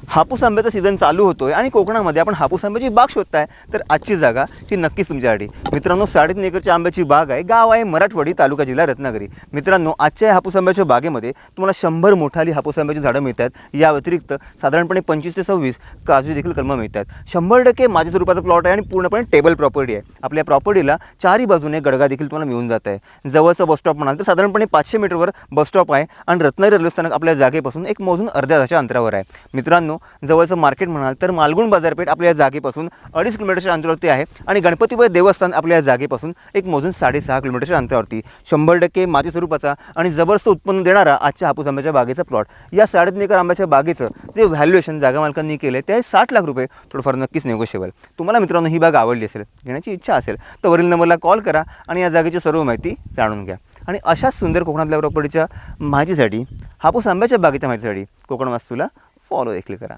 हापूस आंब्याचा सीझन चालू होतोय आणि कोकणामध्ये आपण हापूस आंब्याची बाग शोधताय, तर आजची जागा ही नक्कीच तुमच्यासाठी. मित्रांनो, 3.5 एकरच्या आंब्याची बाग आहे. गाव आहे मराठवाडी, तालुका जिल्हा रत्नागिरी. मित्रांनो, आजच्या या हापूस आंब्याच्या बागेमध्ये तुम्हाला 100 मोठाली हापूस आंब्याची झाडं मिळतात. या व्यतिरिक्त साधारणपणे 25 ते 26 काजू देखील कलमं मिळतात. 100% माझ्या स्वरूपाचा प्लॉट आहे आणि पूर्णपणे टेबल प्रॉपर्टी आहे. आपल्या प्रॉपर्टीला चारही बाजूने गडगा देखील तुम्हाला मिळून जात आहे. जवळचं बस स्टॉप म्हणाल तर साधारणपणे 500 मीटरवर बस स्टॉप आहे आणि रत्नागिरी रेल्वे स्थानक आपल्या जागेपासून एक मोजून अर्ध्या तासाच्या अंतरावर आहे. मित्रांनो, जवळचं मार्केट म्हणाल तर मालगुण बाजारपेठ आपल्या या जागेपासून 2.5 किलोमीटरच्या अंतरावरती आहे आणि गणपतीबाई देवस्थान आपल्या या जागेपासून एक मोजून 6.5 किलोमीटरच्या अंतरावरती 100% माती स्वरूपाचा आणि जबरदस्त उत्पन्न देणारा आजच्या हापूस आंब्याच्या बागेचा प्लॉट. या 3.5 एकर आंब्याच्या बागेचं जे व्हॅल्युएशन जागा मालकांनी केले ते आहे 60 लाख रुपये. थोडंफार नक्कीच निगोशिएबल. तुम्हाला मित्रांनो ही बाग आवडली असेल, घेण्याची इच्छा असेल तर वरील नंबरला कॉल करा आणि या जागेची सर्व माहिती जाणून घ्या. आणि अशाच सुंदर कोकणातल्या प्रॉपर्टीच्या माहितीसाठी, हापूस आंब्याच्या बागेच्या माहितीसाठी कोकण वास्तूला फॉलो देखील करा.